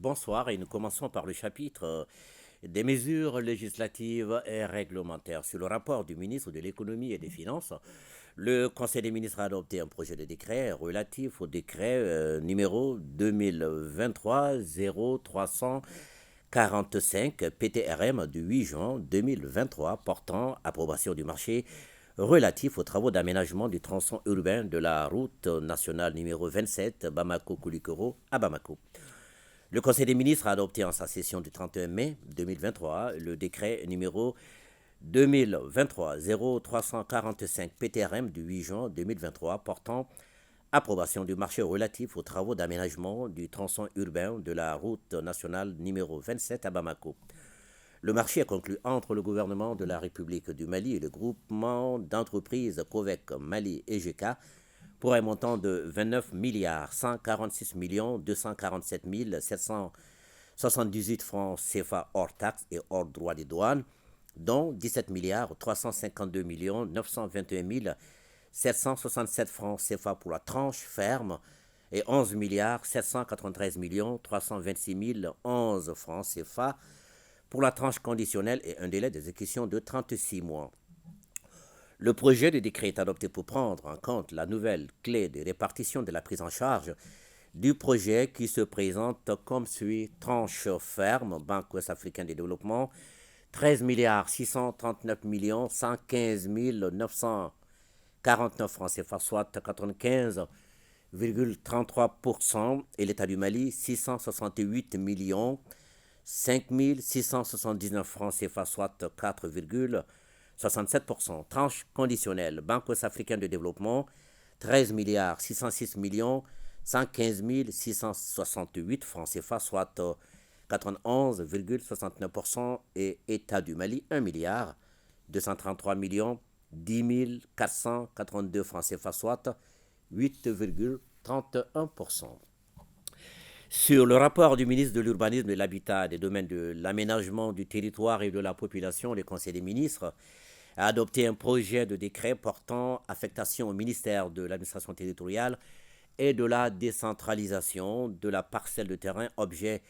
bonsoir et nous commençons par le chapitre des mesures législatives et réglementaires. Sur le rapport du ministre de l'économie et des finances, le Conseil des ministres a adopté un projet de décret relatif au décret numéro 2023-0345 PTRM du 8 juin 2023 portant approbation du marché relatif aux travaux d'aménagement du tronçon urbain de la route nationale numéro 27 Bamako-Koulikoro à Bamako. Le Conseil des ministres a adopté en sa session du 31 mai 2023 le décret numéro 2023-0345 PTRM du 8 juin 2023 portant approbation du marché relatif aux travaux d'aménagement du tronçon urbain de la route nationale numéro 27 à Bamako. Le marché est conclu entre le gouvernement de la République du Mali et le groupement d'entreprises COVEC Mali et EGK pour un montant de 29 milliards 146 millions 247 778 francs CFA hors taxes et hors droits des douanes, dont 17 milliards 352 millions 921 767 francs CFA pour la tranche ferme et 11 milliards 793 millions 326 011 francs CFA pour la tranche conditionnelle et un délai d'exécution de 36 mois. Le projet de décret est adopté pour prendre en compte la nouvelle clé de répartition de la prise en charge du projet qui se présente comme suit: tranche ferme, Banque ouest-africaine de développement, 13 milliards 639 millions 115 949 francs CFA, soit 95,33%, et l'État du Mali, 668 millions 5 679 francs CFA, soit 4,67%. Tranche conditionnelle, Banque ouest-africaine de développement, 13 milliards 606 millions 115 668 francs CFA, soit 91,69%, et État du Mali, 1 milliard 233 millions 10 482 francs CFA, soit 8,31%. Sur le rapport du ministre de l'Urbanisme, de l'Habitat, des domaines de l'aménagement du territoire et de la population, le Conseil des ministres a adopté un projet de décret portant affectation au ministère de l'administration territoriale et de la décentralisation de la parcelle de terrain objet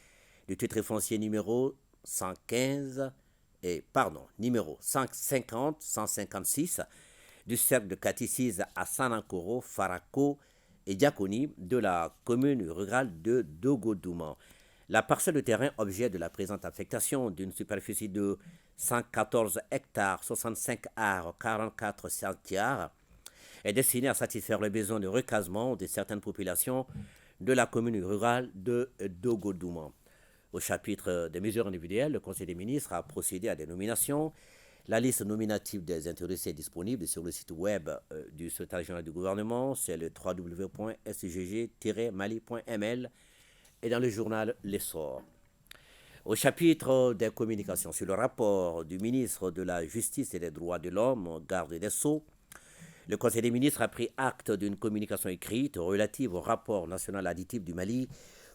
du titre foncier numéro 115 numéro 150 156 du cercle de Katissis à Sanankoro, Farako et Diakoni de la commune rurale de Dogodouma. La parcelle de terrain objet de la présente affectation, d'une superficie de 114 hectares, 65 arts, 44 centiares, est destinée à satisfaire les besoins de recasement de certaines populations de la commune rurale de Dogodouma. Au chapitre des mesures individuelles, le Conseil des ministres a procédé à des nominations. La liste nominative des intéressés est disponible sur le site web du secrétaire général du gouvernement, c'est le www.sgg-mali.ml, et dans le journal L'Essor. Au chapitre des communications, sur le rapport du ministre de la Justice et des Droits de l'Homme, garde des Sceaux, le Conseil des ministres a pris acte d'une communication écrite relative au rapport national additif du Mali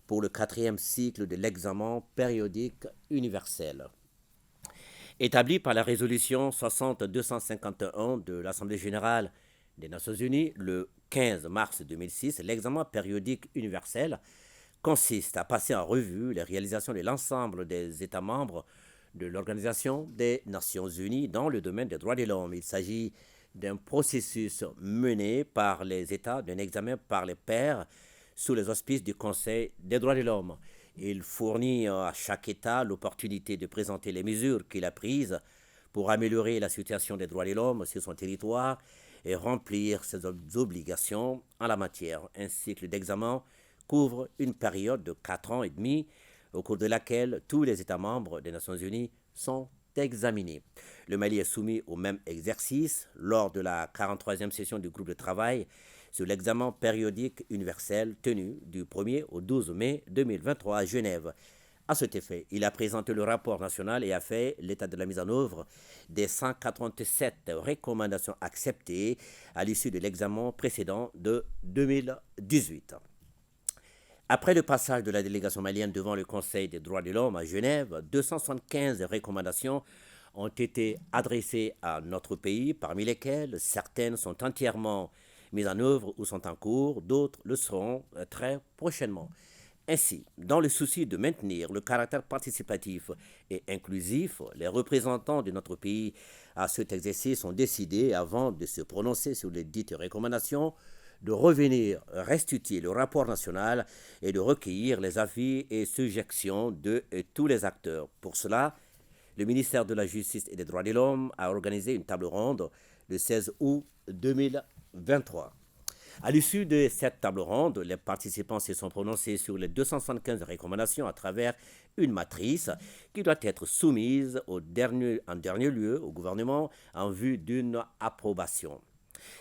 pour le 4e cycle de l'examen périodique universel. Établi par la résolution 60-251 de l'Assemblée générale des Nations unies le 15 mars 2006, l'examen périodique universel consiste à passer en revue les réalisations de l'ensemble des États membres de l'Organisation des Nations unies dans le domaine des droits de l'homme. Il s'agit d'un processus mené par les États, d'un examen par les pairs sous les auspices du Conseil des droits de l'homme. Il fournit à chaque État l'opportunité de présenter les mesures qu'il a prises pour améliorer la situation des droits de l'homme sur son territoire et remplir ses obligations en la matière. Un cycle d'examen couvre une période de 4 ans et demi, au cours de laquelle tous les États membres des Nations unies sont examinés. Le Mali est soumis au même exercice lors de la 43e session du groupe de travail sur l'examen périodique universel tenu du 1er au 12 mai 2023 à Genève. À cet effet, il a présenté le rapport national et a fait l'état de la mise en œuvre des 187 recommandations acceptées à l'issue de l'examen précédent de 2018. Après le passage de la délégation malienne devant le Conseil des droits de l'homme à Genève, 275 recommandations ont été adressées à notre pays, parmi lesquelles certaines sont entièrement mises en œuvre ou sont en cours, d'autres le seront très prochainement. Ainsi, dans le souci de maintenir le caractère participatif et inclusif, les représentants de notre pays à cet exercice ont décidé, avant de se prononcer sur les dites recommandations, de revenir restituer le rapport national et de recueillir les avis et suggestions de tous les acteurs. Pour cela, le ministère de la Justice et des Droits de l'Homme a organisé une table ronde le 16 août 2023. À l'issue de cette table ronde, les participants se sont prononcés sur les 275 recommandations à travers une matrice qui doit être soumise en dernier lieu au gouvernement en vue d'une approbation.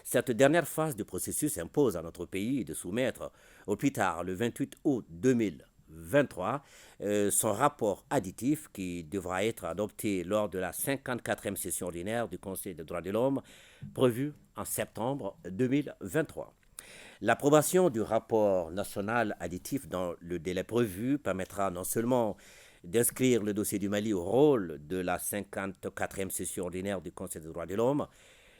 Cette dernière phase du processus impose à notre pays de soumettre au plus tard le 28 août 2023 son rapport additif qui devra être adopté lors de la 54e session ordinaire du Conseil des droits de l'homme prévue en septembre 2023. L'approbation du rapport national additif dans le délai prévu permettra non seulement d'inscrire le dossier du Mali au rôle de la 54e session ordinaire du Conseil des droits de l'homme,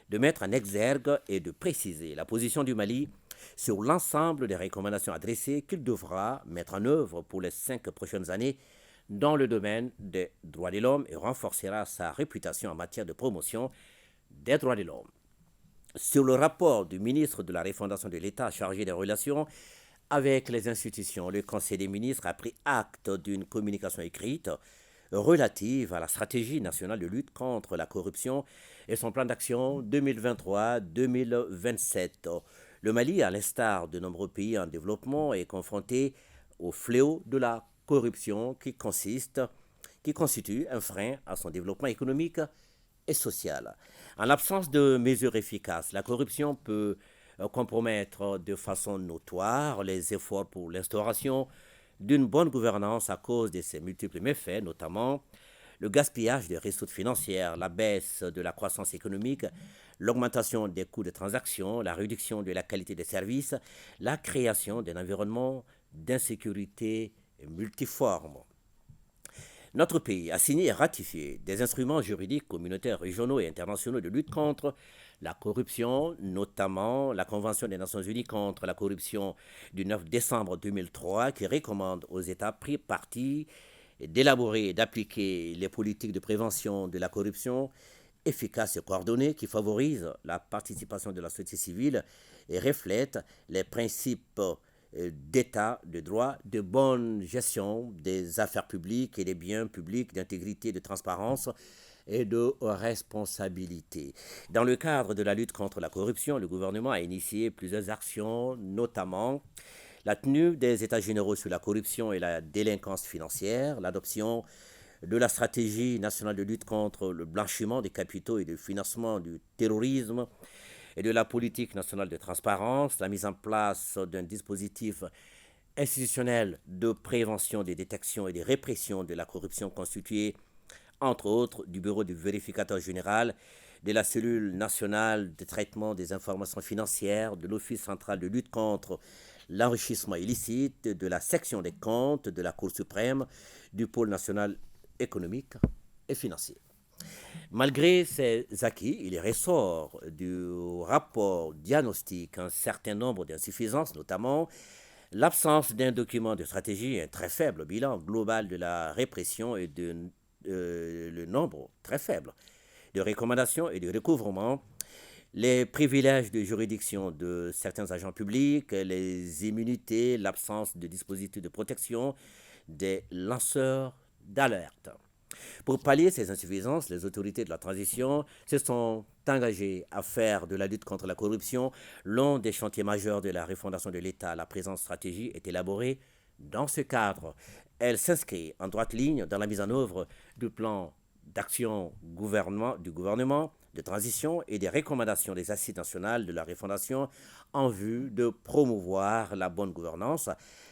de mettre en exergue et de préciser la position du Mali sur l'ensemble des recommandations adressées qu'il devra mettre en œuvre pour les 5 prochaines années dans le domaine des droits de l'homme et renforcera sa réputation en matière de promotion des droits de l'homme. Sur le rapport du ministre de la Refondation de l'État chargé des relations avec les institutions, le Conseil des ministres a pris acte d'une communication écrite relative à la stratégie nationale de lutte contre la corruption et son plan d'action 2023-2027. Le Mali, à l'instar de nombreux pays en développement, est confronté au fléau de la corruption qui constitue un frein à son développement économique et social. En l'absence de mesures efficaces, la corruption peut compromettre de façon notoire les efforts pour l'instauration d'une bonne gouvernance à cause de ses multiples méfaits, notamment le gaspillage des ressources financières, la baisse de la croissance économique, l'augmentation des coûts de transaction, la réduction de la qualité des services, la création d'un environnement d'insécurité multiforme. Notre pays a signé et ratifié des instruments juridiques communautaires, régionaux et internationaux de lutte contre la corruption, notamment la Convention des Nations Unies contre la corruption du 9 décembre 2003 qui recommande aux États pris partis d'élaborer et d'appliquer les politiques de prévention de la corruption efficaces et coordonnées qui favorisent la participation de la société civile et reflètent les principes d'état de droit, de bonne gestion des affaires publiques et des biens publics, d'intégrité, de transparence et de responsabilité. Dans le cadre de la lutte contre la corruption, le gouvernement a initié plusieurs actions, notamment la tenue des États généraux sur la corruption et la délinquance financière, l'adoption de la stratégie nationale de lutte contre le blanchiment des capitaux et le financement du terrorisme, et de la politique nationale de transparence, la mise en place d'un dispositif institutionnel de prévention des détections et de répression de la corruption constitué, entre autres, du bureau du vérificateur général, de la cellule nationale de traitement des informations financières, de l'Office central de lutte contre l'enrichissement illicite, de la section des comptes, de la Cour suprême, du pôle national économique et financier. Malgré ces acquis, il ressort du rapport diagnostic un certain nombre d'insuffisances, notamment l'absence d'un document de stratégie et un très faible bilan global de la répression et le nombre très faible de recommandations et de recouvrements, les privilèges de juridiction de certains agents publics, les immunités, l'absence de dispositifs de protection des lanceurs d'alerte. Pour pallier ces insuffisances, les autorités de la transition se sont engagées à faire de la lutte contre la corruption l'un des chantiers majeurs de la refondation de l'État. La présente stratégie est élaborée dans ce cadre. Elle s'inscrit en droite ligne dans la mise en œuvre du plan d'action du gouvernement de transition et des recommandations des assises nationales de la refondation en vue de promouvoir la bonne gouvernance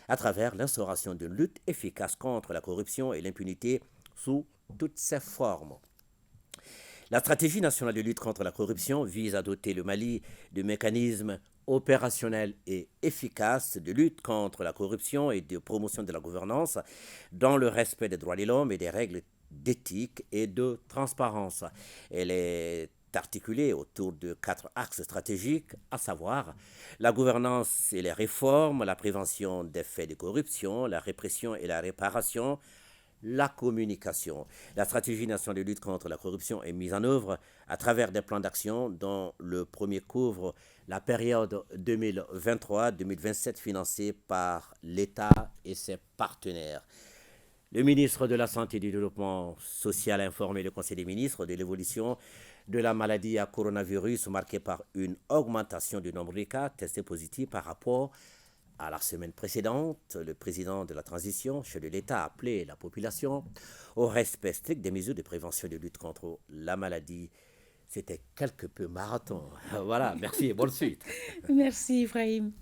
à travers l'instauration d'une lutte efficace contre la corruption et l'impunité sous toutes ses formes. La stratégie nationale de lutte contre la corruption vise à doter le Mali de mécanismes opérationnels et efficaces de lutte contre la corruption et de promotion de la gouvernance dans le respect des droits de l'homme et des règles d'éthique et de transparence. Elle est articulée autour de 4 axes stratégiques, à savoir la gouvernance et les réformes, la prévention des faits de corruption, la répression et la réparation, la communication. La stratégie nationale de lutte contre la corruption est mise en œuvre à travers des plans d'action dont le premier couvre la période 2023-2027 financée par l'État et ses partenaires. Le ministre de la Santé et du Développement social a informé le Conseil des ministres de l'évolution de la maladie à coronavirus marquée par une augmentation du nombre de cas testés positifs par rapport à la semaine précédente. Le président de la transition, chef de l'État, a appelé la population au respect strict des mesures de prévention et de lutte contre la maladie. C'était quelque peu marathon. Voilà, merci et bonne suite. Merci, Ibrahim.